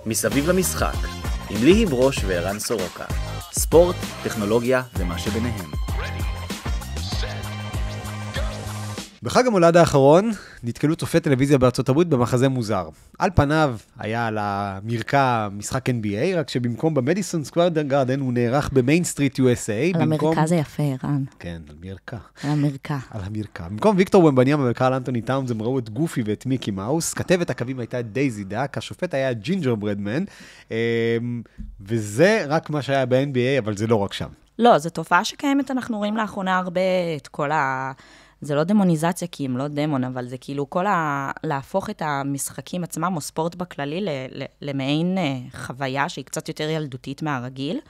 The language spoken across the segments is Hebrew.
מסביב למשחק, עם ליהי ברוש וערן סורוקה. ספורט, טכנולוגיה ומה שביניהם. בחג המולד האחרון נתקלו צופי טלוויזיה בארצות הברית במחזה מוזר. על פניו היה על המרקע משחק NBA, רק שבמקום במדיסון סקוואר גארדן הוא נערך במיין סטריט USA. על המרקע זה יפה, ערן. כן, על מרקע. על המרקע. על המרקע. במקום ויקטור ומבניאמה וקרל אנטוני טאונס הם ראו את גופי ואת מיקי מאוס. כתבת הקווים הייתה דייזי דאק, השופט היה ג'ינג'ר ברדמן, וזה רק מה שהיה ב-NBA, אבל זה לא רק שם. לא, זו תופעה שקיימת, אנחנו רואים לאחרונה הרבה את כל זה לא דמוניזציה, כי הם לא דמון, אבל זה כאילו להפוך את המשחקים עצמם, או ספורט בכללי, למעין חוויה שהיא קצת יותר ילדותית מהרגיל.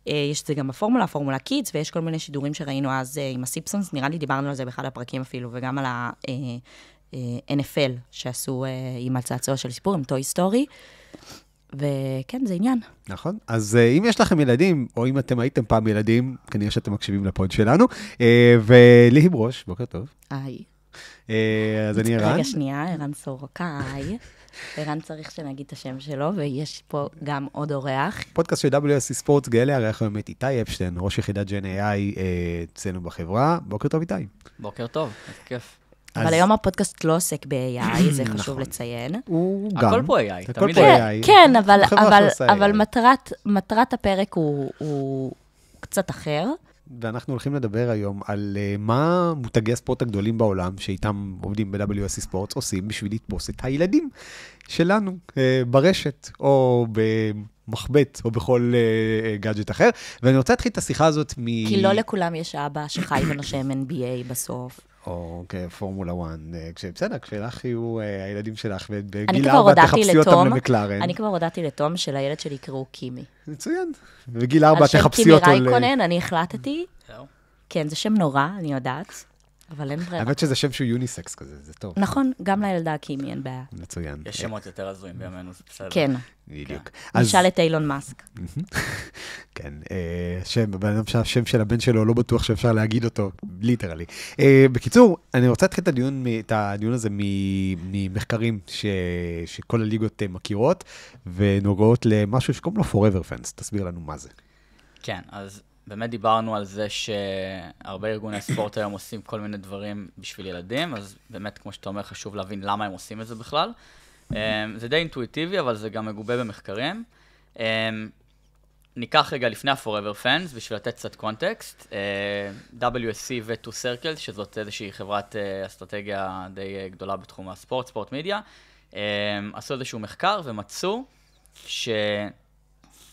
יש זה גם בפורמולה, פורמולה קידס, ויש כל מיני שידורים שראינו אז עם הסימפסונס, נראה לי דיברנו על זה באחד הפרקים אפילו, וגם על ה-NFL, שעשו עם הצעצוע של סיפור, עם טוי סטורי. וכן, זה עניין. נכון. אז אם יש לכם ילדים, או אם אתם הייתם פעם ילדים, כנראה שאתם מקשיבים לפוד שלנו, וליהי ברוש, בוקר טוב. היי. אז אני ערן. רגע שנייה, ערן סורוקה, היי. ערן צריך שנגיד את השם שלו, ויש פה גם עוד אורח. פודקאסט של WSC ספורט גאלה, הרי אנחנו באמת איתי אפשטיין, ראש יחידת ג'ן AI אצלנו בחברה. בוקר טוב איתי. בוקר טוב, איזה כיף. אבל היום הפודקאסט לא עוסק ב-AI, זה חשוב לציין. הוא גם. הכל פה AI, תמיד AI. כן, אבל מטרת הפרק הוא קצת אחר. ואנחנו הולכים לדבר היום על מה מותגי הספורט הגדולים בעולם, שאיתם עובדים ב-WSC ספורט, עושים בשביל לתפוס את הילדים שלנו ברשת, או במחבט, או בכל גאדג'ט אחר. ואני רוצה להתחיל את השיחה הזאת כי לא לכולם יש אבא שחי ונושם NBA בסוף. או פורמולה 1, בסדר, כשלך יהיו הילדים שלך, ובגיל 4 תחפשי אותם למקלרן. אני כבר הודעתי לתום שלילד שלי יקראו קימי. מצוין. ובגיל 4 תחפשי אותו על שם קימי רייקונן, אני החלטתי. כן, זה שם נורא, אני יודעת, אבל אין ברירה. האמת שזה שם שהוא יוניסקס כזה, זה טוב. נכון, גם לילדה קימי, אין בעיה. מצוין. יש שמות יותר הזויים בימינו, זה בסדר. כן. בדיוק. נשאל את אילון מאסק. כן, השם של הבן שלו לא בטוח שאפשר להגיד אותו, ליטרלי. בקיצור, אני רוצה להתחיל את הדיון הזה ממחקרים שכל הליגות מכירות, ונוגעות למשהו שקוראים לו Forever Fans. תסביר לנו מה זה. כן, אז באמת דיברנו על זה שהרבה ארגוני ספורט היום עושים כל מיני דברים בשביל ילדים, אז באמת, כמו שאתה אומר, חשוב להבין למה הם עושים את זה בכלל. זה די אינטואיטיבי, אבל זה גם מגובה במחקרים. ניקח רגע לפני ה-Forever Fans, בשביל לתת קצת קונטקסט. WSC ו-2 Circles, שזאת איזושהי חברת אסטרטגיה די גדולה בתחום הספורט, ספורט מדיה, עשו איזשהו מחקר ומצאו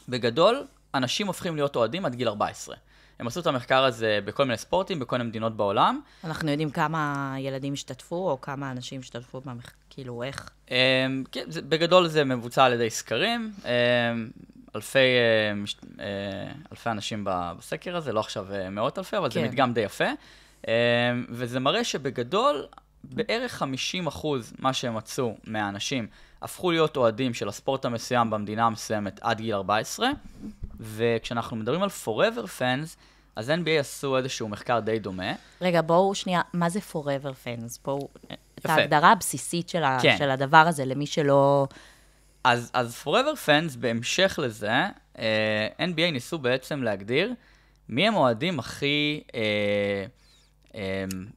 שבגדול, אנשים הופכים להיות אוהדים עד גיל 14. הם עשו את המחקר הזה בכל מיני ספורטים, בכל מיני מדינות בעולם. אנחנו יודעים כמה ילדים השתתפו, או כמה אנשים השתתפו במחקר, כאילו איך? כן, בגדול זה מבוצע על ידי סקרים. אלפי אנשים בסקר הזה, לא עכשיו מאות אלפי, אבל זה מדגם די יפה. וזה מראה שבגדול, בערך 50% מה שהם מצאו מהאנשים, הפכו להיות אוהדים של הספורט המסוים במדינה המסוימת עד גיל 14, וכשאנחנו מדברים על Forever Fans, אז NBA עשו איזשהו מחקר די דומה. רגע, בואו שנייה, מה זה Forever Fans? בואו, את ההגדרה הבסיסית של הדבר הזה, למי שלא... אז Forever Fans, בהמשך לזה, NBA ניסו בעצם להגדיר מי הם אוהדים הכי,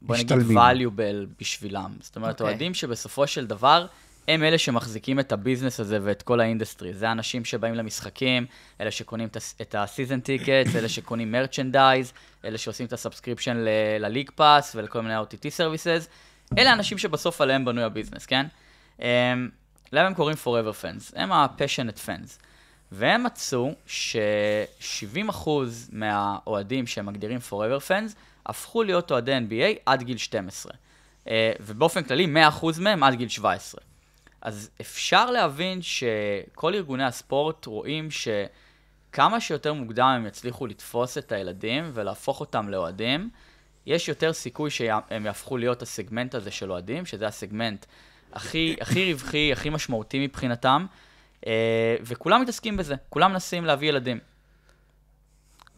בוא נגיד, valuable בשבילם. זאת אומרת, אוהדים שבסופו של דבר, הם אלה שמחזיקים את הביזנס הזה ואת כל האינדסטרי. זה האנשים שבאים למשחקים, אלה שקונים את הסיזן טיקטס, אלה שקונים מרצ'נדייז, אלה שעושים את הסאבסקריפשן לליג פאס ולכל מיני OTT סרוויסס. אלה האנשים שבסוף עליהם בנוי הביזנס, כן? למה הם קוראים Forever Fans? הם ה-passionate fans. והם מצאו ש-70% מהאוהדים שהם מגדירים Forever Fans, הפכו להיות אוהדי NBA עד גיל 12. ובאופן כללי, 100% מהם עד גיל 17. אז אפשר להבין שכל ארגוני הספורט רואים שכמה שיותר מוקדם הם יצליחו לתפוס את הילדים ולהפוך אותם לאוהדים, יש יותר סיכוי שהם יהפכו להיות הסגמנט הזה של אוהדים, שזה הסגמנט הכי רווחי, הכי משמעותי מבחינתם, וכולם מתעסקים בזה, כולם מנסים להביא ילדים.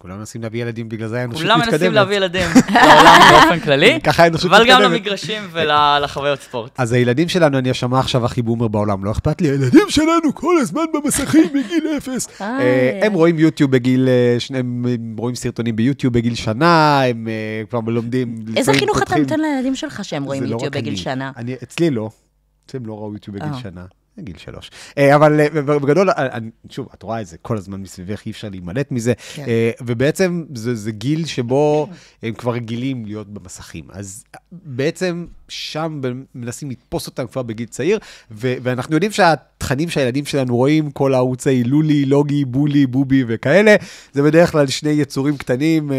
כולם מנסים להביא ילדים, בגלל זה האנושות כולם מתקדמת. מנסים להביא ילדים לעולם באופן כללי, ככה האנושות אבל גם מתקדמת. למגרשים ולחוויות ספורט. אז הילדים שלנו, אני אשמע עכשיו הכי בומר בעולם, לא אכפת לי, הילדים שלנו כל הזמן במסכים בגיל 0. הם רואים יוטיוב בגיל, הם רואים סרטונים ביוטיוב בגיל שנה, הם כבר לומדים. איזה חינוך אתה נותן לילדים שלך שהם רואים יוטיוב בגיל שנה? אצלי לא. אצלם לא ראו יוטיוב בגיל שנה. גיל 3. אבל בגדול, שוב, את רואה את זה, כל הזמן מסביבך, אי אפשר להימלט מזה, ובעצם זה גיל שבו הם כבר רגילים להיות במסכים. אז בעצם שם מנסים לתפוס אותם כבר בגיל צעיר, ואנחנו יודעים שהתכנים שהילדים שלנו רואים, כל הערוצי לולי, לוגי, בולי, בובי וכאלה, זה בדרך כלל שני יצורים קטנים,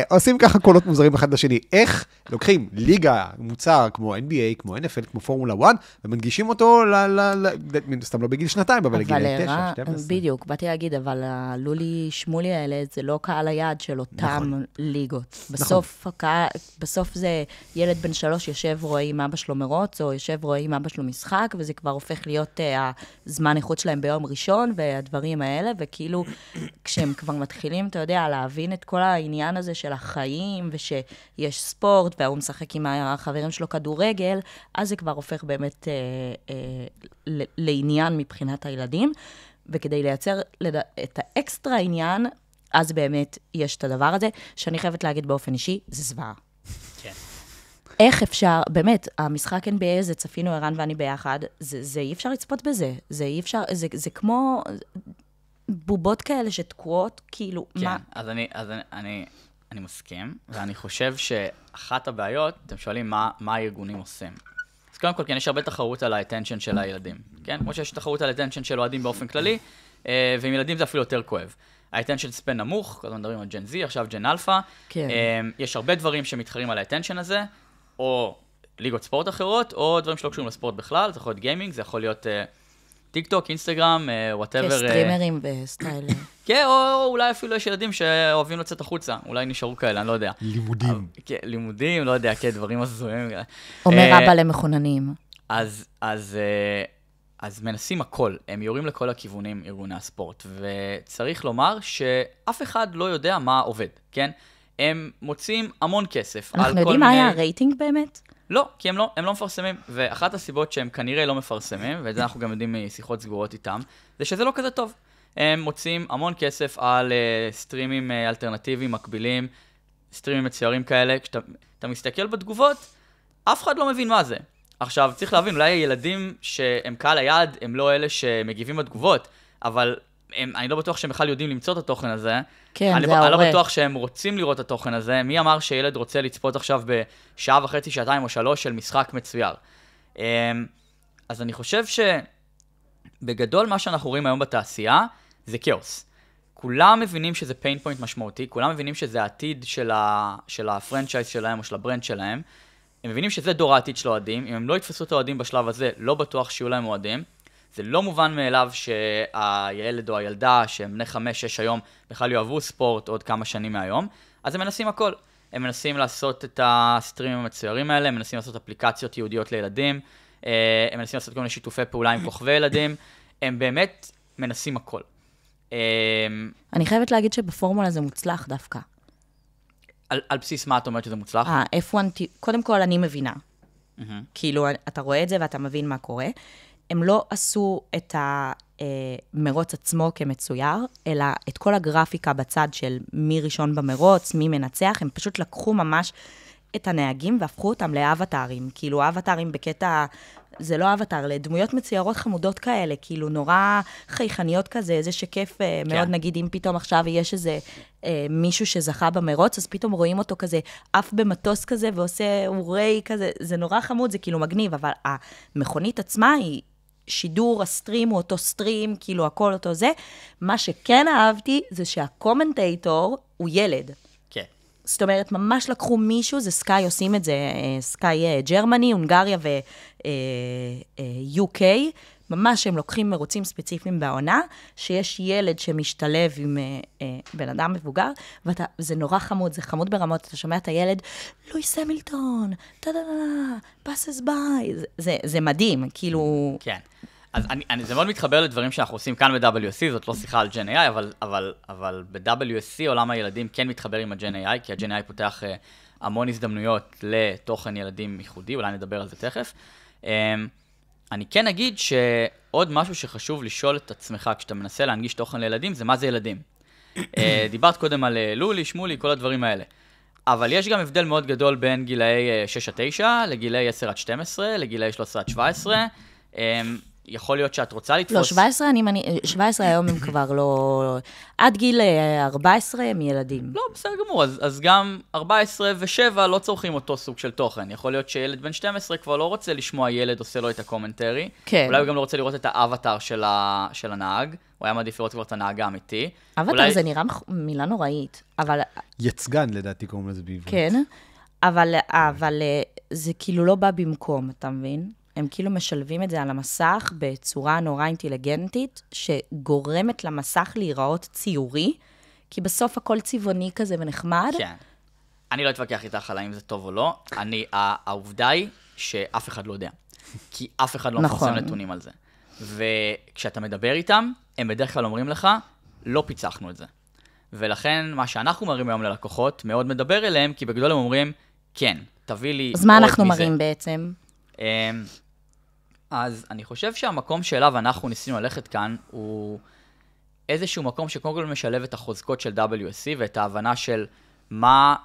עושים ככה קולות מוזרים אחד לשני. איך לוקחים ליגה, מוצר כמו NBA, כמו NFL, כמו פורמולה 1, ומנגישים אותו, סתם לא בגיל 2, אבל לגיל 9, 12. בדיוק, באתי להגיד, אבל הלולי שמולי האלה, זה לא קהל היעד של אותם ליגות. בסוף זה ילד בן 3 יושב רואה עם אבא שלו מרוץ, או יושב רואה עם אבא שלו משחק, וזה כבר הופך להיות הזמן איכות שלהם ביום ראשון, והדברים האלה, וכאילו, כשהם כבר מתחילים, אתה יודע, להבין את כל העניין הזה של החיים, ושיש ספורט, והוא משחק עם החברים שלו כדורגל, אז זה כבר הופך באמת לעניין מבחינת הילדים, וכדי לייצר את האקסטרה עניין, אז באמת יש את הדבר הזה, שאני חייבת להגיד באופן אישי, זה זוועה. כן. איך אפשר, באמת, המשחק NBA הזה, צפינו ערן ואני ביחד, זה אי אפשר לצפות בזה, זה אי אפשר, זה כמו בובות כאלה שתקועות, כאילו, כן, מה? אז אני מסכים, ואני חושב שאחת הבעיות, אתם שואלים מה הארגונים עושים. אז קודם כל, כן, יש הרבה תחרות על האטנשן של הילדים, כן? כמו שיש תחרות על האטנשן של אוהדים באופן כללי, ועם ילדים זה אפילו יותר כואב. האטנשן ספן נמוך, כל הזמן מדברים על ג'ן זי, עכשיו ג'ן אלפא. כן. יש הרבה דברים שמתחרים על האטנשן הזה, או ליגות ספורט אחרות, או דברים שלא קשורים לספורט בכלל, זה יכול להיות גיימינג, זה יכול להיות טיק טוק, אינסטגרם, whatever. כסטרימרים וסטייל. כן, או אולי אפילו יש ילדים שאוהבים לצאת החוצה, אולי נשארו כאלה, אני לא יודע. לימודים. כן, לימודים, לא יודע, כן, דברים הזויים. אומר אבא למכוננים. אז מנסים הכל, הם יורים לכל הכיוונים ארגוני הספורט, וצריך לומר שאף אחד לא יודע מה עובד, כן? הם מוצאים המון כסף על כל מיני... אנחנו יודעים מה היה הרייטינג באמת? לא, כי הם לא מפרסמים, ואחת הסיבות שהם כנראה לא מפרסמים, ואת זה אנחנו גם יודעים משיחות סגורות איתם, זה שזה לא כזה טוב. הם מוצאים המון כסף על סטרימים אלטרנטיביים מקבילים, סטרימים מצוירים כאלה, כשאתה מסתכל בתגובות, אף אחד לא מבין מה זה. עכשיו, צריך להבין, אולי הילדים שהם קהל היעד, הם לא אלה שמגיבים בתגובות, אבל אני לא בטוח שהם בכלל יודעים למצוא את התוכן הזה. כן, אני זה ההורה. לא בטוח שהם רוצים לראות את התוכן הזה. מי אמר שילד רוצה לצפות עכשיו בשעה וחצי, שעתיים או 3 של משחק מצויר? אז אני חושב שבגדול מה שאנחנו רואים היום בתעשייה זה כאוס. כולם מבינים שזה pain point משמעותי, כולם מבינים שזה העתיד של הפרנצ'ייז שלהם או של הברנד שלהם. הם מבינים שזה דור העתיד של אוהדים. אם הם לא יתפסו את האוהדים בשלב הזה, לא בטוח שיהיו להם אוהדים. זה לא מובן מאליו שהילד או הילדה שהם בני 5-6 היום בכלל יאהבו ספורט עוד כמה שנים מהיום. אז הם מנסים הכל. הם מנסים לעשות את הסטרימים המצוירים האלה, הם מנסים לעשות אפליקציות ייעודיות לילדים, הם מנסים לעשות כל מיני שיתופי פעולה עם כוכבי ילדים, הם באמת מנסים הכל. אני חייבת להגיד שבפורמולה זה מוצלח דווקא. על בסיס מה את אומרת שזה מוצלח? קודם כל אני מבינה. כאילו, אתה רואה את זה ואתה מבין מה קורה. הם לא עשו את המרוץ עצמו כמצויר, אלא את כל הגרפיקה בצד של מי ראשון במרוץ, מי מנצח, הם פשוט לקחו ממש את הנהגים והפכו אותם לאבטרים. כאילו, אבטרים בקטע, זה לא אבטר, לדמויות מצוירות חמודות כאלה, כאילו נורא חייכניות כזה, איזה שכיף מאוד, נגיד, אם פתאום עכשיו יש איזה מישהו שזכה במרוץ, אז פתאום רואים אותו כזה, אף במטוס כזה, ועושה אורי כזה, זה נורא חמוד, זה כאילו מגניב, אבל המכונית עצמה היא שידור, הסטרים הוא אותו סטרים, כאילו הכל אותו זה. מה שכן אהבתי, זה שהקומנטייטור הוא ילד. כן. זאת אומרת, ממש לקחו מישהו, זה סקאי עושים את זה, סקאי גרמני, הונגריה ו-UK, ממש הם לוקחים מרוצים ספציפיים בעונה, שיש ילד שמשתלב עם בן אדם מבוגר, וזה נורא חמוד, זה חמוד ברמות, אתה שומע את הילד, לואיס המילטון, passes by, זה מדהים, כאילו... כן. אז זה מאוד מתחבר לדברים שאנחנו עושים כאן ב-WSC, זאת לא שיחה על Gen AI, אבל ב-WSC עולם הילדים כן מתחבר עם ה-Gen AI, כי ה-Gen AI פותח המון הזדמנויות לתוכן ילדים ייחודי, אולי נדבר על זה תכף. אני כן אגיד שעוד משהו שחשוב לשאול את עצמך כשאתה מנסה להנגיש תוכן לילדים, זה מה זה ילדים. דיברת קודם על לולי, שמולי, כל הדברים האלה. אבל יש גם הבדל מאוד גדול בין גילאי 6-9 לגילאי 10-12, לגילאי 13-17. יכול להיות שאת רוצה לתפוס... לא, 17 היום הם כבר לא... עד גיל 14 הם ילדים. לא, בסדר גמור, אז גם 14 ו-7 לא צורכים אותו סוג של תוכן. יכול להיות שילד בן 12 כבר לא רוצה לשמוע ילד עושה לו את הקומנטרי. כן. אולי הוא גם לא רוצה לראות את האבטר של הנהג. הוא היה מעדיף לראות כבר את הנהג האמיתי. אבטר זה נראה מילה נוראית, אבל... יצגן לדעתי קוראים לזה בעברית. כן, אבל זה כאילו לא בא במקום, אתה מבין? הם כאילו משלבים את זה על המסך בצורה נורא אינטליגנטית, שגורמת למסך להיראות ציורי, כי בסוף הכל צבעוני כזה ונחמד. כן. אני לא אתווכח איתך על האם זה טוב או לא. העובדה היא שאף אחד לא יודע. כי אף אחד לא מפרסם נתונים על זה. וכשאתה מדבר איתם, הם בדרך כלל אומרים לך, לא פיצחנו את זה. ולכן מה שאנחנו מראים היום ללקוחות, מאוד מדבר אליהם, כי בגדול הם אומרים, כן, תביא לי... אז מה אנחנו מראים בעצם? אז אני חושב שהמקום שאליו אנחנו ניסינו ללכת כאן, הוא איזשהו מקום שקודם כל משלב את החוזקות של WSC, ואת ההבנה של מה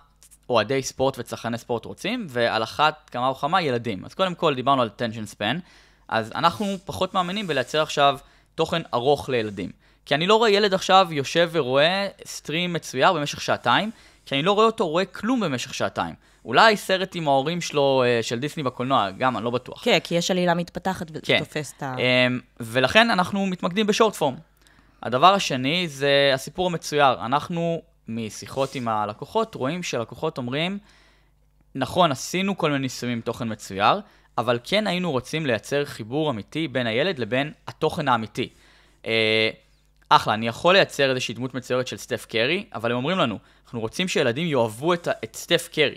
אוהדי ספורט וצרכני ספורט רוצים, ועל אחת כמה וכמה ילדים. אז קודם כל דיברנו על attention span, אז אנחנו פחות מאמינים בלייצר עכשיו תוכן ארוך לילדים. כי אני לא רואה ילד עכשיו יושב ורואה סטרים מצויר במשך שעתיים, כי אני לא רואה אותו רואה כלום במשך שעתיים. אולי סרט עם ההורים שלו של דיסני בקולנוע, גם, אני לא בטוח. כן, כי יש עלילה מתפתחת ותופס את ה... ולכן אנחנו מתמקדים בשורט פורם. הדבר השני זה הסיפור המצויר. אנחנו משיחות עם הלקוחות רואים שלקוחות אומרים, נכון, עשינו כל מיני ניסויים עם תוכן מצויר, אבל כן היינו רוצים לייצר חיבור אמיתי בין הילד לבין התוכן האמיתי. אחלה, אני יכול לייצר איזושהי דמות מצוירת של סטף קרי, אבל הם אומרים לנו, אנחנו רוצים שילדים יאהבו את סטף קרי.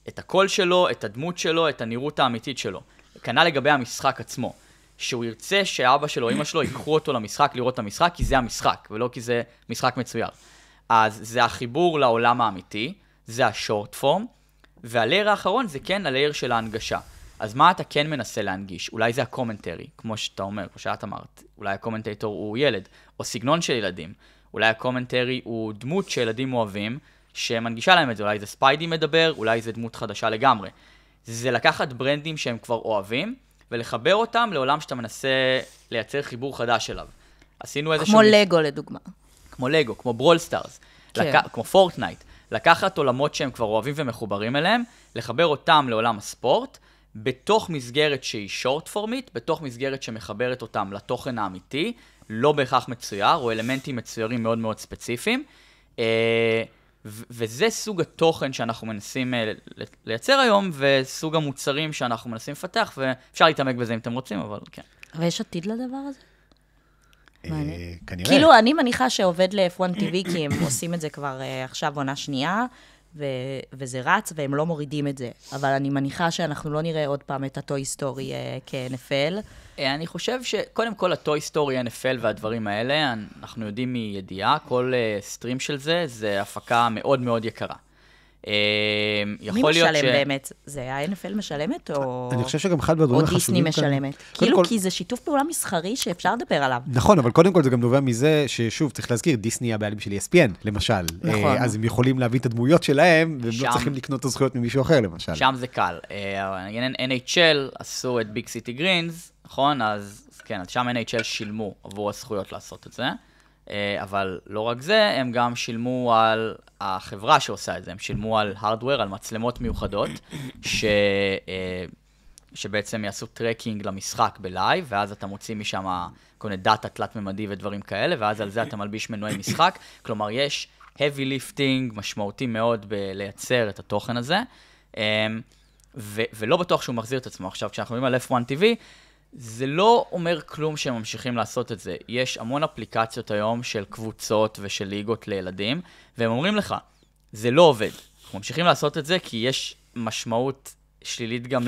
את הקול שלו, את הדמות שלו, את הנראות האמיתית שלו. כנ"ל לגבי המשחק עצמו. שהוא ירצה שאבא שלו או אמא שלו ייקחו אותו למשחק, לראות את המשחק, כי זה המשחק, ולא כי זה משחק מצויר. אז זה החיבור לעולם האמיתי, זה השורט פורם, והלייר האחרון זה כן הלייר של ההנגשה. אז מה אתה כן מנסה להנגיש? אולי זה הקומנטרי, כמו שאתה אומר, כמו שאת אמרת. אולי הקומנטטור הוא ילד, או סגנון של ילדים. אולי הקומנטרי הוא דמות שילדים אוהבים, שמנגישה להם את זה. אולי זה ספיידי מדבר, אולי זה דמות חדשה לגמרי. זה לקחת ברנדים שהם כבר אוהבים, ולחבר אותם לעולם שאתה מנסה לייצר חיבור חדש אליו. עשינו איזשהו... כמו לגו לדוגמה. כמו לגו, כמו ברול סטארס, כמו פורטנייט. לקחת עולמות שהם כבר אוהבים ומחוברים אליהם, לחבר אותם לעולם הספורט, בתוך מסגרת שהיא שורט פורמית, בתוך מסגרת שמחברת אותם לתוכן האמיתי, לא בהכרח מצויר, או אלמנטים מצוירים מאוד מאוד ספציפיים. וזה סוג התוכן שאנחנו מנסים לייצר היום, וסוג המוצרים שאנחנו מנסים לפתח, ואפשר להתעמק בזה אם אתם רוצים, אבל כן. ויש עתיד לדבר הזה? כנראה. כאילו, אני מניחה שעובד ל-F1 TV, כי הם עושים את זה כבר עכשיו עונה שנייה, וזה רץ, והם לא מורידים את זה. אבל אני מניחה שאנחנו לא נראה עוד פעם את הטוי סטורי כ-NFL. אני חושב שקודם כל הטוי סטורי, NFL והדברים האלה, אנחנו יודעים מידיעה, כל סטרים של זה, זה הפקה מאוד מאוד יקרה. מי משלם באמת? זה ה-NFL משלמת או... אני חושב שגם אחד מהדברים החשובים כאן... או דיסני משלמת. כאילו, כי זה שיתוף פעולה מסחרי שאפשר לדבר עליו. נכון, אבל קודם כל זה גם נובע מזה ששוב, צריך להזכיר, דיסני הבעלים של ESPN, למשל. נכון. אז הם יכולים להביא את הדמויות שלהם, והם לא צריכים לקנות את הזכויות ממישהו אחר, למשל. שם זה קל. NHL עשו את ביג סיטי גרינס, נכון? אז כן, שם NHL שילמו עבור הזכויות לעשות את זה. אבל לא רק זה, הם גם שילמו על החברה שעושה את זה, הם שילמו על הארדוור, על מצלמות מיוחדות, שבעצם יעשו טרקינג למשחק בלייב, ואז אתה מוציא משם כל מיני דאטה תלת-ממדי ודברים כאלה, ואז על זה אתה מלביש מנועי משחק, כלומר יש heavy lifting משמעותי מאוד בלייצר את התוכן הזה, ולא בטוח שהוא מחזיר את עצמו. עכשיו, כשאנחנו מדברים על F1 TV, זה לא אומר כלום שהם ממשיכים לעשות את זה. יש המון אפליקציות היום של קבוצות ושל ליגות לילדים, והם אומרים לך, זה לא עובד. אנחנו ממשיכים לעשות את זה כי יש משמעות שלילית גם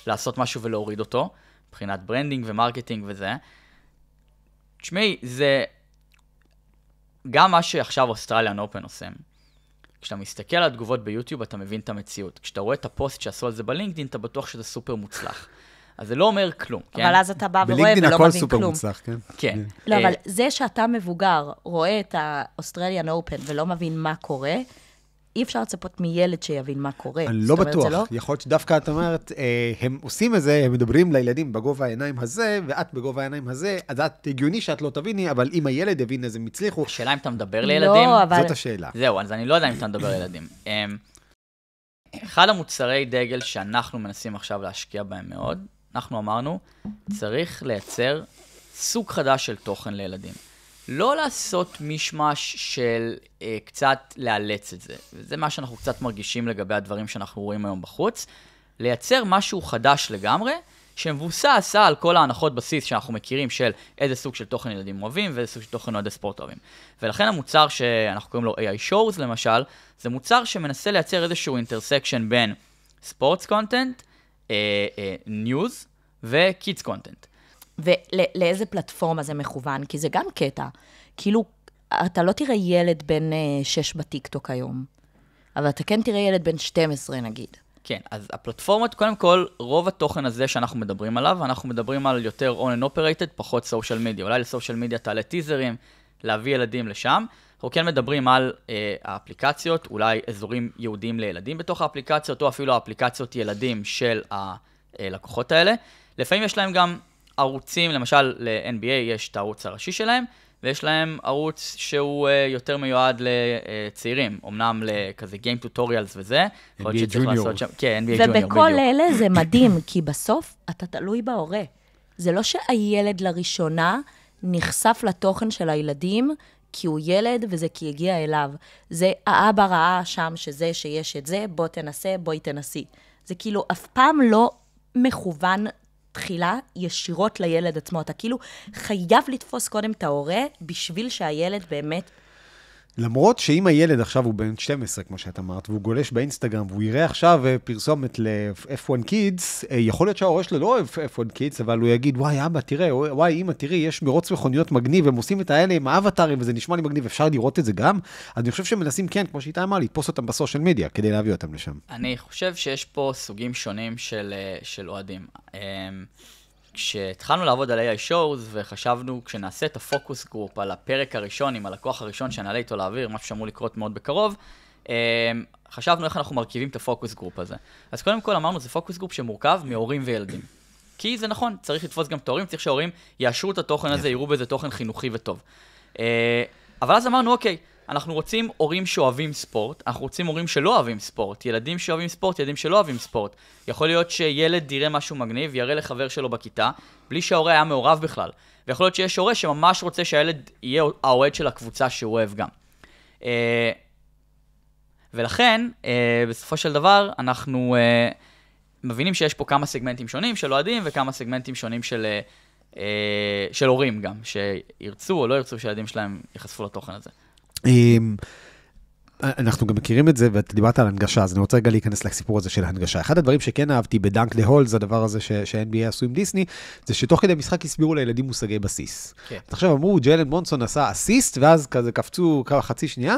לעשות משהו ולהוריד אותו. מבחינת ברנדינג ומרקטינג וזה. תשמעי, זה גם מה שעכשיו אוסטרליאן אופן עושים. כשאתה מסתכל על התגובות ביוטיוב, אתה מבין את המציאות. כשאתה רואה את הפוסט שעשו על זה בלינקדין, אתה בטוח שזה סופר מוצלח. אז זה לא אומר כלום, כן? אבל אז אתה בא ורואה ולא בלינקדין מבין הכל כלום. סופר מוצלח, כן? כן. לא, אבל זה שאתה מבוגר, רואה את האוסטרליאן אופן ולא מבין מה קורה, אי אפשר לצפות מילד שיבין מה קורה. אני לא בטוח. יכול להיות שדווקא את אומרת, הם עושים את זה, הם מדברים לילדים בגובה העיניים הזה, ואת בגובה העיניים הזה, אז את הגיוני שאת לא תביני, אבל אם הילד יבין אז הם הצליחו. השאלה אם אתה מדבר לילדים? לא, אבל... זאת השאלה. זהו, אז אני לא יודע אם אתה מדבר לילדים. אחד המוצרי דגל שאנחנו מנסים עכשיו להשקיע בהם מאוד, אנחנו אמרנו, צריך לייצר סוג חדש של תוכן לילדים. לא לעשות משמש של קצת לאלץ את זה. וזה מה שאנחנו קצת מרגישים לגבי הדברים שאנחנו רואים היום בחוץ. לייצר משהו חדש לגמרי, שמבוסס על כל ההנחות בסיס שאנחנו מכירים של איזה סוג של תוכן ילדים אוהבים, ואיזה סוג של תוכן אוהדי ספורט אוהבים. ולכן המוצר שאנחנו קוראים לו AI Shows למשל, זה מוצר שמנסה לייצר איזשהו אינטרסקשן בין ספורטס קונטנט, ניוז וקידס קונטנט. ולאיזה פלטפורמה זה מכוון? כי זה גם קטע. כאילו, אתה לא תראה ילד בן 6 בטיקטוק היום, אבל אתה כן תראה ילד בן 12 נגיד. כן, אז הפלטפורמות, קודם כל, רוב התוכן הזה שאנחנו מדברים עליו, אנחנו מדברים על יותר on and operated, פחות social media. אולי לסושיאל מדיה תעלה טיזרים, להביא ילדים לשם. אנחנו כן מדברים על האפליקציות, אולי אזורים יהודיים לילדים בתוך האפליקציות, או אפילו האפליקציות ילדים של הלקוחות האלה. לפעמים יש להם גם ערוצים, למשל ל-NBA יש את הערוץ הראשי שלהם, ויש להם ערוץ שהוא יותר מיועד לצעירים, אמנם לכזה Game Tutorials וזה. NBA Junior. כן, NBA Junior. ובכל אלה זה מדהים, כי בסוף אתה תלוי בהורה. זה לא שהילד לראשונה נחשף לתוכן של הילדים, כי הוא ילד וזה כי הגיע אליו. זה האבא ראה שם שזה שיש את זה, בוא תנסה, בואי תנסי. זה כאילו אף פעם לא מכוון תחילה ישירות לילד עצמו. אתה כאילו חייב לתפוס קודם את ההורה, בשביל שהילד באמת... למרות שאם הילד עכשיו הוא בן 12, כמו שאת אמרת, והוא גולש באינסטגרם, והוא יראה עכשיו פרסומת ל-F1 Kids, יכול להיות שההורה שלו לא אוהב F1 Kids, אבל הוא יגיד, וואי אבא, תראה, וואי אמא, תראי, יש מרוץ מכוניות מגניב, הם עושים את האלה עם האבטרים, וזה נשמע לי מגניב, אפשר לראות את זה גם? אני חושב שמנסים, כן, כמו שאיתה אמר, לתפוס אותם בסושיאל מדיה, כדי להביא אותם לשם. אני חושב שיש פה סוגים שונים של אוהדים. כשהתחלנו לעבוד על AI Shows וחשבנו, כשנעשה את הפוקוס גרופ על הפרק הראשון, עם הלקוח הראשון שנעלה איתו לאוויר, משהו שאמור לקרות מאוד בקרוב, חשבנו איך אנחנו מרכיבים את הפוקוס גרופ הזה. אז קודם כל אמרנו, זה פוקוס גרופ שמורכב מהורים וילדים. כי זה נכון, צריך לתפוס גם את ההורים, צריך שההורים יאשרו את התוכן הזה, יראו בזה תוכן חינוכי וטוב. אבל אז אמרנו, אוקיי, אנחנו רוצים הורים שאוהבים ספורט, אנחנו רוצים הורים שלא אוהבים ספורט, ילדים שאוהבים ספורט, ילדים שלא אוהבים ספורט. יכול להיות שילד יראה משהו מגניב, יראה לחבר שלו בכיתה, בלי שההורה היה מעורב בכלל. ויכול להיות שיש הורה שממש רוצה שהילד יהיה האוהד של הקבוצה שהוא אוהב גם. ולכן, בסופו של דבר, אנחנו מבינים שיש פה כמה סגמנטים שונים של אוהדים, וכמה סגמנטים שונים של הורים גם, שירצו או לא ירצו שהילדים שלהם יחשפו לתוכן הזה. אנחנו גם מכירים את זה, ואתה דיברת על הנגשה, אז אני רוצה רגע להיכנס לסיפור הזה של הנגשה. אחד הדברים שכן אהבתי בדנק דה הול, זה הדבר הזה שה-NBA עשו עם דיסני, זה שתוך כדי משחק הסבירו לילדים מושגי בסיס. עכשיו אמרו, ג'יילן ברונסון עשה אסיסט, ואז כזה קפצו חצי שנייה,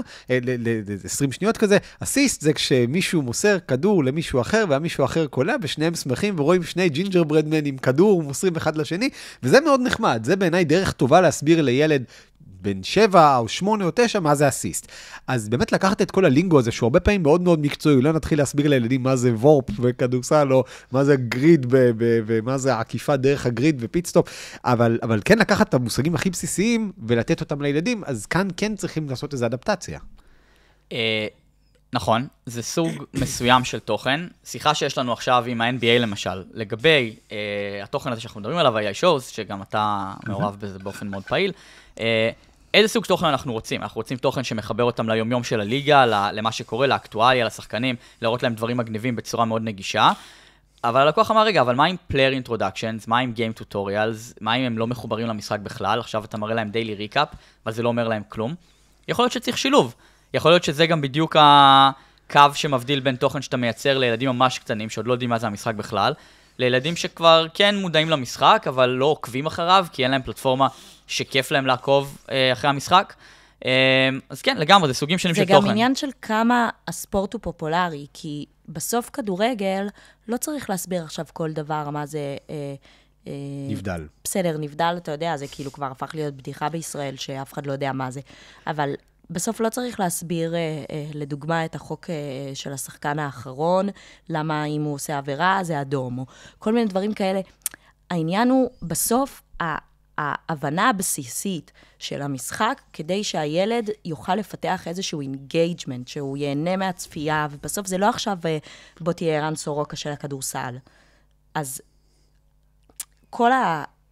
20 שניות כזה, אסיסט זה כשמישהו מוסר כדור למישהו אחר, והמישהו אחר קולע, ושניהם שמחים, ורואים שני ג'ינג'ר ברדמן עם כדור, מוסרים אחד לשני, וזה מאוד נחמד. זה בעיניי דרך טובה להסביר לילד בין 7 או 8 או 9, מה זה אסיסט. אז באמת לקחת את כל הלינגו הזה, שהוא הרבה פעמים מאוד מאוד מקצועי, לא נתחיל להסביר לילדים מה זה וורפ וכדורסל, או מה זה גריד, ומה זה עקיפה דרך הגריד ופיטסטופ, אבל כן לקחת את המושגים הכי בסיסיים, ולתת אותם לילדים, אז כאן כן צריכים לעשות איזו אדפטציה. נכון, זה סוג מסוים של תוכן. שיחה שיש לנו עכשיו עם ה-NBA למשל, לגבי התוכן הזה שאנחנו מדברים עליו, ה-AI Shows, שגם אתה מעורב בזה באופן מאוד פעיל, איזה סוג תוכן אנחנו רוצים? אנחנו רוצים תוכן שמחבר אותם ליומיום של הליגה, למה שקורה, לאקטואליה, לשחקנים, להראות להם דברים מגניבים בצורה מאוד נגישה. אבל הלקוח אמר, רגע, אבל מה עם player introductions, מה עם game tutorials, מה אם הם לא מחוברים למשחק בכלל? עכשיו אתה מראה להם daily recap, אבל זה לא אומר להם כלום. יכול להיות שצריך שילוב. יכול להיות שזה גם בדיוק הקו שמבדיל בין תוכן שאתה מייצר לילדים ממש קטנים, שעוד לא יודעים מה זה המשחק בכלל, לילדים שכבר כן מודעים למשחק, אבל לא עוקבים אחריו, כי אין להם פלטפורמה שכיף להם לעקוב אחרי המשחק. אז כן, לגמרי, זה סוגים שונים של תוכן. זה גם עניין של כמה הספורט הוא פופולרי, כי בסוף כדורגל לא צריך להסביר עכשיו כל דבר, מה זה... נבדל. בסדר, נבדל, אתה יודע, זה כאילו כבר הפך להיות בדיחה בישראל, שאף אחד לא יודע מה זה. אבל בסוף לא צריך להסביר, לדוגמה, את החוק של השחקן האחרון, למה אם הוא עושה עבירה, זה אדום, או כל מיני דברים כאלה. העניין הוא, בסוף, ההבנה הבסיסית של המשחק, כדי שהילד יוכל לפתח איזשהו engagement, שהוא ייהנה מהצפייה, ובסוף זה לא עכשיו, בוא תהיה ערן סורוקה של הכדורסל. אז כל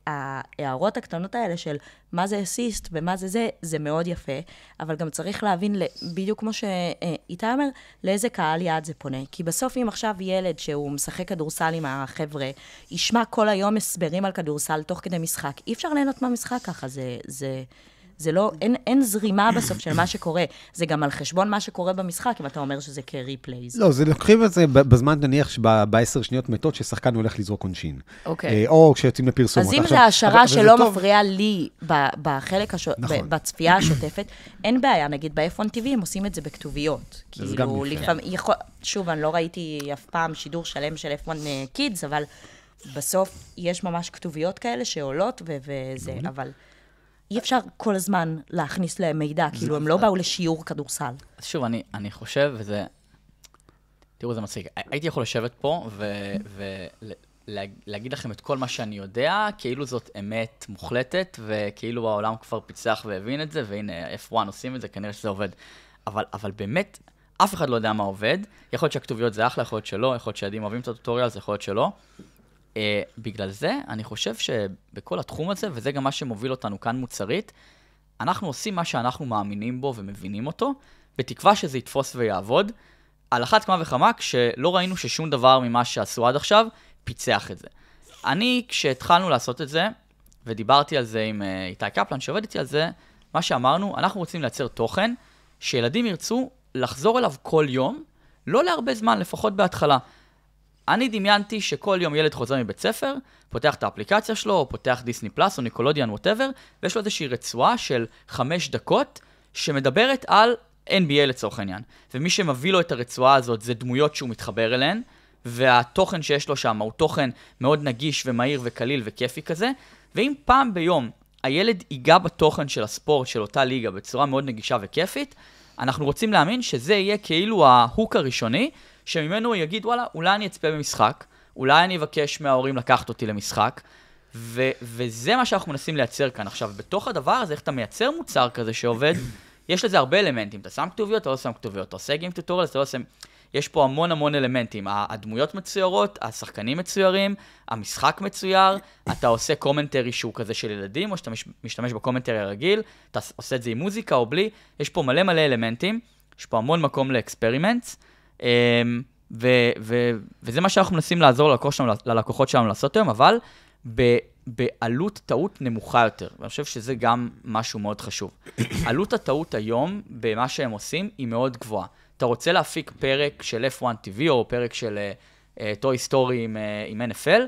ההערות הקטנות האלה של מה זה אסיסט ומה זה, זה מאוד יפה, אבל גם צריך להבין, בדיוק כמו שאיתה אומר, לאיזה קהל יעד זה פונה. כי בסוף אם עכשיו ילד שהוא משחק כדורסל עם החבר'ה, ישמע כל היום הסברים על כדורסל תוך כדי משחק, אי אפשר ליהנות מהמשחק ככה, זה לא, אין זרימה בסוף של מה שקורה, זה גם על חשבון מה שקורה במשחק, אם אתה אומר שזה כריפלייז. לא, זה לוקחים את זה בזמן, נניח, ב10 שניות מתות, ששחקן הולך לזרוק עונשין. אוקיי. או כשיוצאים לפרסומות. אז אם זה השערה שלא מפריעה לי בחלק, בצפייה השוטפת, אין בעיה, נגיד ב-F1 TV הם עושים את זה בכתוביות. זה גם נפלא. שוב, אני לא ראיתי אף פעם שידור שלם של F1 Kids, אבל בסוף יש ממש כתוביות כאלה שעולות וזה, אבל... אי אפשר כל הזמן להכניס להם מידע, כאילו הם לא באו לשיעור כדורסל. אז שוב, אני חושב, וזה... תראו, זה מצחיק. הייתי יכול לשבת פה ולהגיד לכם את כל מה שאני יודע, כאילו זאת אמת מוחלטת, וכאילו העולם כבר פיצח והבין את זה, והנה, F1 עושים את זה, כנראה שזה עובד. אבל באמת, אף אחד לא יודע מה עובד. יכול להיות שהכתוביות זה אחלה, יכול להיות שלא, יכול להיות שהילדים אוהבים את הטוטוריאל, יכול להיות שלא. בגלל זה, אני חושב שבכל התחום הזה, וזה גם מה שמוביל אותנו כאן מוצרית, אנחנו עושים מה שאנחנו מאמינים בו ומבינים אותו, בתקווה שזה יתפוס ויעבוד, על אחת כמה וכמה, כשלא ראינו ששום דבר ממה שעשו עד עכשיו, פיצח את זה. אני, כשהתחלנו לעשות את זה, ודיברתי על זה עם איתי קפלן, שעובד איתי על זה, מה שאמרנו, אנחנו רוצים לייצר תוכן, שילדים ירצו לחזור אליו כל יום, לא להרבה זמן, לפחות בהתחלה. אני דמיינתי שכל יום ילד חוזר מבית ספר, פותח את האפליקציה שלו, או פותח דיסני פלאס, או ניקולודיאן, whatever, ויש לו איזושהי רצועה של 5 דקות, שמדברת על NBA לצורך העניין. ומי שמביא לו את הרצועה הזאת, זה דמויות שהוא מתחבר אליהן, והתוכן שיש לו שם הוא תוכן מאוד נגיש ומהיר וקליל וכיפי כזה, ואם פעם ביום הילד ייגע בתוכן של הספורט של אותה ליגה בצורה מאוד נגישה וכיפית, אנחנו רוצים להאמין שזה יהיה כאילו ההוק הראשוני, שממנו הוא יגיד, וואלה, אולי אני אצפה במשחק, אולי אני אבקש מההורים לקחת אותי למשחק, וזה מה שאנחנו מנסים לייצר כאן. עכשיו, בתוך הדבר הזה, איך אתה מייצר מוצר כזה שעובד, יש לזה הרבה אלמנטים. אתה שם כתוביות, אתה לא שם כתוביות. אתה עושה גיים טוטוריאל, אתה לא עושה... יש פה המון אלמנטים. הדמויות מצוירות, השחקנים מצוירים, המשחק מצויר, אתה עושה קומנטרי שהוא כזה של ילדים, או שאתה משתמש בקומנטרי הרגיל, אתה עושה את זה עם מוזיקה או בלי. יש פה מלא אלמנטים, יש פה המון מקום לאקספרימנטס, וזה מה שאנחנו מנסים לעזור ללקוחות שלנו לעשות היום, אבל בעלות טעות נמוכה יותר. ואני חושב שזה גם משהו מאוד חשוב. עלות הטעות היום, במה שהם עושים, היא מאוד גבוהה. אתה רוצה להפיק פרק של F1 TV, או פרק של Toy Story עם NFL,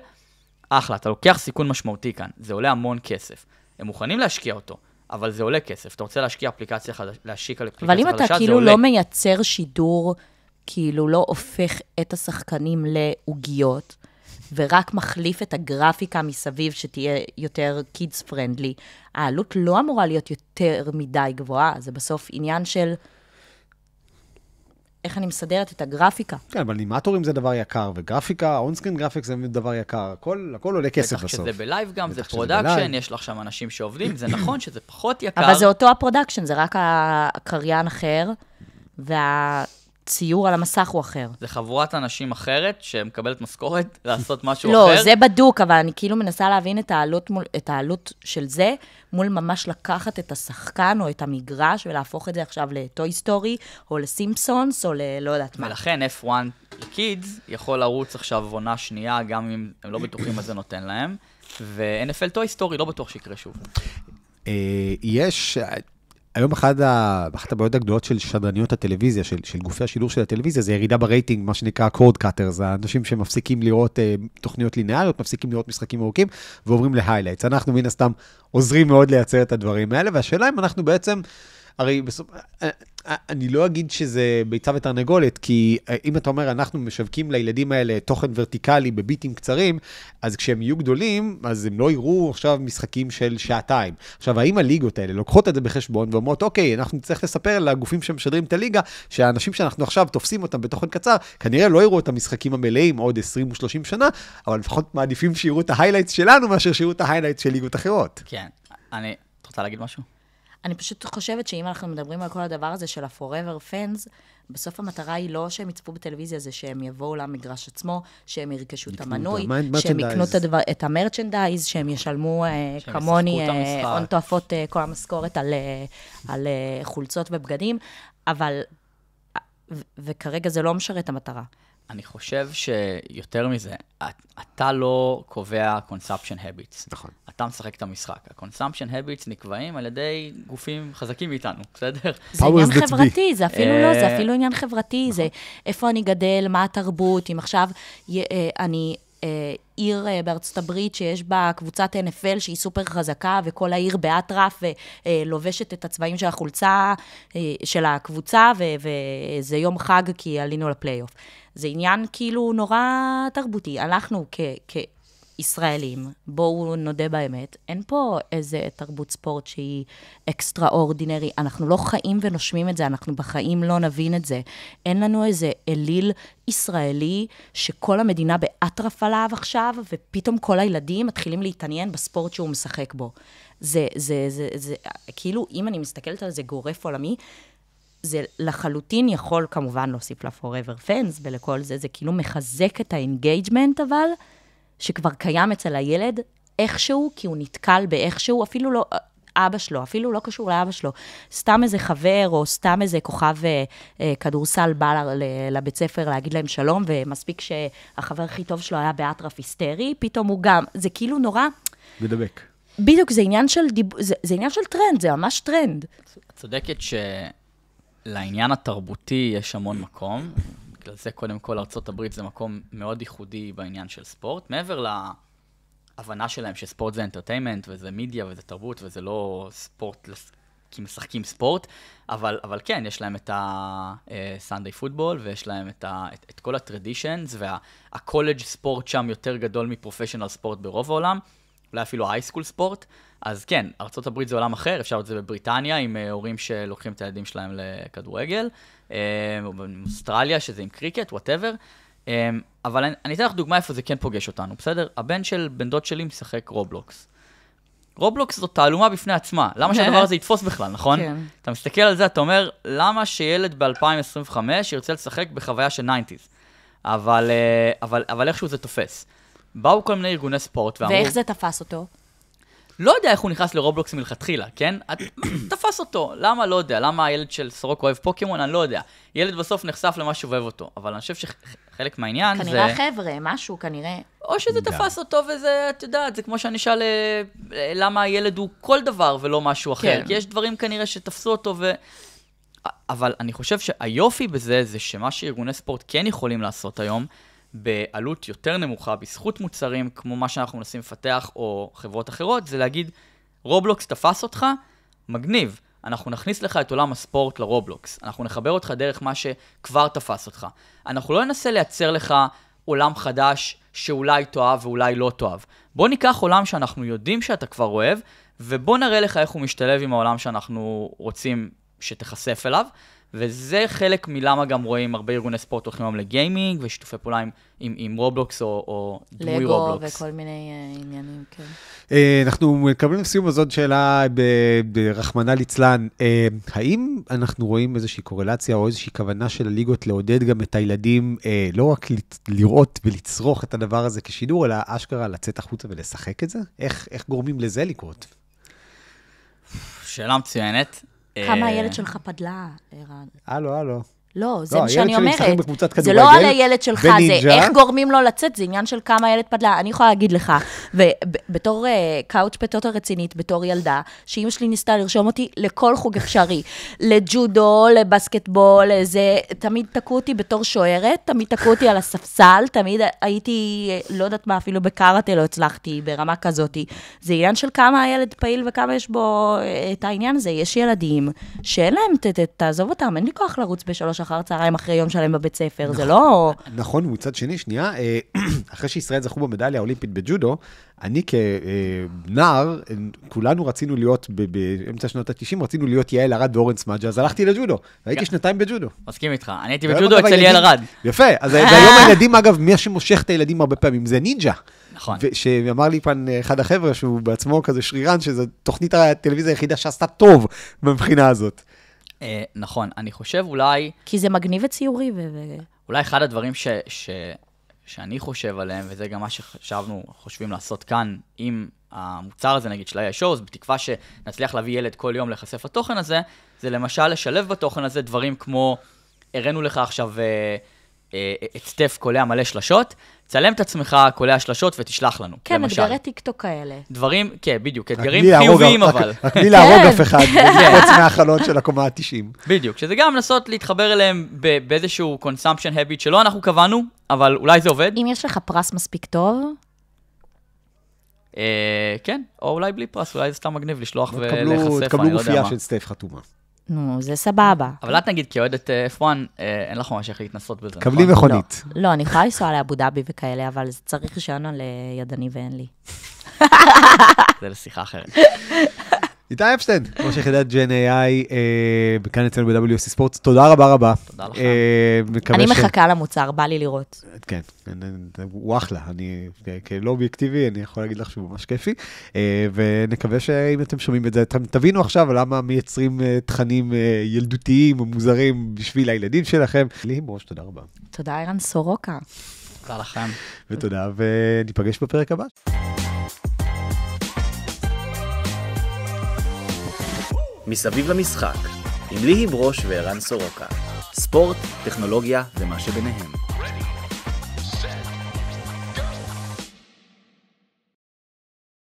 אחלה, אתה לוקח סיכון משמעותי כאן. זה עולה המון כסף. הם מוכנים להשקיע אותו, אבל זה עולה כסף. אתה רוצה להשקיע אפליקציה חדשה, להשיק על אפליקציה חדשה, זה עולה. אבל אם אתה כאילו לא מייצר שידור, כאילו לא הופך את השחקנים לעוגיות, ורק מחליף את הגרפיקה מסביב שתהיה יותר kids friendly, העלות לא אמורה להיות יותר מדי גבוהה, זה בסוף עניין של איך אני מסדרת את הגרפיקה. כן, אבל אנימטורים זה דבר יקר, וגרפיקה, אונסקרין גרפיקס זה דבר יקר, הכל עולה כסף בסוף. בטח שזה בלייב גם, זה פרודקשן, יש לך שם אנשים שעובדים, זה נכון שזה פחות יקר. אבל זה אותו הפרודקשן, זה רק הקריין אחר, ציור על המסך הוא אחר. זה חבורת אנשים אחרת שמקבלת משכורת לעשות משהו לא, אחר. לא, זה בדוק, אבל אני כאילו מנסה להבין את העלות של זה, מול ממש לקחת את השחקן או את המגרש, ולהפוך את זה עכשיו לטוי סטורי, או לסימפסונס, או לא יודעת מה. ולכן F1 Kids יכול לרוץ עכשיו עונה שנייה, גם אם הם לא בטוחים מה זה נותן להם, ו-NFL טוי סטורי לא בטוח שיקרה שוב. היום אחת הבעיות הגדולות של שדרניות הטלוויזיה, של גופי השידור של הטלוויזיה, זה ירידה ברייטינג, מה שנקרא קורד קאטר, זה האנשים שמפסיקים לראות תוכניות לינאריות, מפסיקים לראות משחקים ארוכים, ועוברים להיילייטס. אנחנו מן הסתם עוזרים מאוד לייצר את הדברים האלה, והשאלה אם אנחנו בעצם, הרי בסוף, אני לא אגיד שזה ביצה ותרנגולת, כי אם אתה אומר, אנחנו משווקים לילדים האלה תוכן ורטיקלי בביטים קצרים, אז כשהם יהיו גדולים, אז הם לא יראו עכשיו משחקים של שעתיים. עכשיו, האם הליגות האלה לוקחות את זה בחשבון, ואומרות, אוקיי, אנחנו נצטרך לספר לגופים שמשדרים את הליגה, שהאנשים שאנחנו עכשיו תופסים אותם בתוכן קצר, כנראה לא יראו את המשחקים המלאים עוד 20 או 30 שנה, אבל לפחות מעדיפים שיראו את ההיילייטס שלנו, מאשר שיראו את ההיילייטס של ליגות אחרות. כן. את רוצה להגיד משהו? אני פשוט חושבת שאם אנחנו מדברים על כל הדבר הזה של ה-Forever Fans, בסוף המטרה היא לא שהם יצפו בטלוויזיה, זה שהם יבואו למגרש עצמו, שהם ירכשו את המנוי, שהם יקנו את המרצ'נדייז, שהם ישלמו כמוני הון תועפות כל המשכורת על חולצות ובגדים, אבל, וכרגע זה לא משרת המטרה. אני חושב שיותר מזה, אתה לא קובע consumption habits. נכון. אתה משחק את המשחק. ה-consumption habits נקבעים על ידי גופים חזקים מאיתנו, בסדר? זה עניין חברתי, זה אפילו לא, זה אפילו עניין חברתי, זה איפה אני גדל, מה התרבות, אם עכשיו אני עיר בארצות הברית שיש בה קבוצת NFL שהיא סופר חזקה, וכל העיר באטרף ולובשת את הצבעים של החולצה של הקבוצה, וזה יום חג כי עלינו לפלייאוף. זה עניין כאילו נורא תרבותי. אנחנו כישראלים, בואו נודה באמת, אין פה איזה תרבות ספורט שהיא אקסטראורדינרי, אנחנו לא חיים ונושמים את זה, אנחנו בחיים לא נבין את זה. אין לנו איזה אליל ישראלי שכל המדינה באטרף עליו עכשיו, ופתאום כל הילדים מתחילים להתעניין בספורט שהוא משחק בו. זה כאילו, אם אני מסתכלת על זה גורף עולמי, זה לחלוטין יכול כמובן להוסיף ל-Forever Fans ולכל זה, זה כאילו מחזק את האינגייג'מנט אבל, שכבר קיים אצל הילד איכשהו, כי הוא נתקל באיכשהו, אפילו לא אבא שלו, אפילו לא קשור לאבא שלו, סתם איזה חבר או סתם איזה כוכב כדורסל בא לבית ספר להגיד להם שלום, ומספיק שהחבר הכי טוב שלו היה באטרף היסטרי, פתאום הוא גם, זה כאילו נורא... מדבק. בדיוק, זה עניין של טרנד, זה ממש טרנד. את צודקת לעניין התרבותי יש המון מקום, בגלל זה קודם כל ארצות הברית זה מקום מאוד ייחודי בעניין של ספורט, מעבר להבנה שלהם שספורט זה אנטרטיימנט וזה מידיה וזה תרבות וזה לא ספורט כי משחקים ספורט, אבל כן, יש להם את הסנדיי פוטבול ויש להם את כל הטרדישנס והקולג' ספורט שם יותר גדול מפרופשיונל ספורט ברוב העולם, אולי אפילו הייסקול ספורט, אז כן, ארצות הברית זה עולם אחר, אפשר את זה בבריטניה, עם הורים שלוקחים את הילדים שלהם לכדורגל, או באוסטרליה, שזה עם קריקט, whatever, אבל אני אתן לך דוגמה איפה זה כן פוגש אותנו, בסדר? הבן דוד שלי משחק רובלוקס. רובלוקס זו תעלומה בפני עצמה, למה שהדבר הזה יתפוס בכלל, נכון? כן. אתה מסתכל על זה, אתה אומר, למה שילד ב-2025 ירצה לשחק בחוויה של 90s? אבל איכשהו זה תופס. באו כל מיני ארגוני ספורט ואמרו... ואיך זה תפס אותו? לא יודע איך הוא נכנס לרובלוקס מלכתחילה, כן? תפס אותו. למה? לא יודע. למה הילד של סורוק אוהב פוקימון? אני לא יודע. ילד בסוף נחשף למה שאוהב אותו. אבל אני חושב שחלק מהעניין זה... כנראה חבר'ה, משהו, כנראה... או שזה תפס אותו וזה, את יודעת, זה כמו שאני אשאל למה הילד הוא כל דבר ולא משהו אחר. כי יש דברים כנראה שתפסו אותו ו... אבל אני חושב שהיופי בזה זה שמה שארגוני ספורט כן יכולים לעשות היום, בעלות יותר נמוכה, בזכות מוצרים כמו מה שאנחנו מנסים לפתח או חברות אחרות, זה להגיד, רובלוקס תפס אותך, מגניב, אנחנו נכניס לך את עולם הספורט לרובלוקס, אנחנו נחבר אותך דרך מה שכבר תפס אותך. אנחנו לא ננסה לייצר לך עולם חדש שאולי תאהב ואולי לא תאהב. בוא ניקח עולם שאנחנו יודעים שאתה כבר אוהב, ובוא נראה לך איך הוא משתלב עם העולם שאנחנו רוצים שתחשף אליו, וזה חלק מלמה גם רואים הרבה ארגוני ספורט הולכים היום לגיימינג, ושיתופי פעולה עם רובלוקס או דמוי רובלוקס. לגו וכל מיני עניינים, כן. אנחנו מקבלים לסיום הזאת שאלה ברחמנה ליצלן, האם אנחנו רואים איזושהי קורלציה או איזושהי כוונה של הליגות לעודד גם את הילדים, לא רק לראות ולצרוך את הדבר הזה כשידור, אלא אשכרה לצאת החוצה ולשחק את זה? איך גורמים לזה לקרות? שאלה מצוינת. כמה הילד שלך פדלה, ערן? הלו. לא, זה מה שאני אומרת. בקבוצת זה לא על הילד שלך, זה איך גורמים לו לצאת, זה עניין של כמה הילד פדלה. אני יכולה להגיד לך, ובתור קאוץ' פטוטו רצינית, בתור ילדה, שאמא שלי ניסתה לרשום אותי לכל חוג אפשרי, לג'ודו, לבסקטבול, זה, תמיד תקעו אותי בתור שוערת, תמיד תקעו אותי על הספסל, תמיד הייתי, לא יודעת מה, אפילו בקראטה לא הצלחתי, ברמה כזאת. זה עניין של כמה הילד פעיל וכמה יש בו את העניין הזה. יש ילדים שאין להם, תעזוב אותם, אין לי כוח לרוץ בשלוש אחר צהריים אחרי יום שלם בבית ספר, זה לא... נכון, מצד שני, שנייה, אחרי שישראל זכו במדליה האולימפית בג'ודו, אני כנער, כולנו רצינו להיות, באמצע שנות ה-90, רצינו להיות יעל ארד ואורן סמאג'ה, אז הלכתי לג'ודו, והייתי שנתיים בג'ודו. מסכים איתך, אני הייתי בג'ודו אצל יעל ארד. יפה, אז היום הילדים, אגב, מי שמושך את הילדים הרבה פעמים, זה נינג'ה. נכון. שאמר לי פעם אחד החבר'ה, שהוא בעצמו כזה שרירן, שזו תוכנית הטלוויזיה היחידה שעשתה טוב מבחינה הזאת. נכון, אני חושב אולי... כי זה מגניב וציורי אולי אחד הדברים שאני חושב עליהם, וזה גם מה חושבים לעשות כאן עם המוצר הזה, נגיד, של ה-shows, בתקווה שנצליח להביא ילד כל יום לחשף התוכן הזה, זה למשל לשלב בתוכן הזה דברים כמו, הראינו לך עכשיו את סטף קולע מלא שלשות, צלם את עצמך קולע שלשות ותשלח לנו. כן, אתגרי טיקטוק כאלה. דברים, כן, בדיוק, אתגרים חיוביים אבל. רק בלי להרוג אף אחד, חוץ מהחלון של הקומה ה-90. בדיוק, שזה גם לנסות להתחבר אליהם באיזשהו consumption habit שלא אנחנו קבענו, אבל אולי זה עובד. אם יש לך פרס מספיק טוב? כן, או אולי בלי פרס, אולי זה סתם מגניב לשלוח ולהיחשף. תקבלו גופייה של סטף חתומה. נו, זה סבבה. אבל את נגיד, כאוהדת F1, אין לך ממש איך להתנסות בזה. קבלי מכונית. לא, אני יכולה לנסוע לאבו דאבי וכאלה, אבל צריך רישיון לידני ואין לי. זה לשיחה אחרת. איתי אפשטיין, ראש יחידת Gen AI, כאן אצלנו ב-WSC ספורט, תודה רבה. תודה לך. אני מחכה למוצר, בא לי לראות. כן, הוא אחלה, אני כלא אובייקטיבי, אני יכול להגיד לך שהוא ממש כיפי, ונקווה שאם אתם שומעים את זה, אתם תבינו עכשיו למה מייצרים תכנים ילדותיים או מוזרים בשביל הילדים שלכם. לי בראש, תודה רבה. תודה, ערן סורוקה. תודה לכם. ותודה, וניפגש בפרק הבא. מסביב למשחק, עם ליהי ברוש וערן סורוקה. ספורט, טכנולוגיה ומה שביניהם.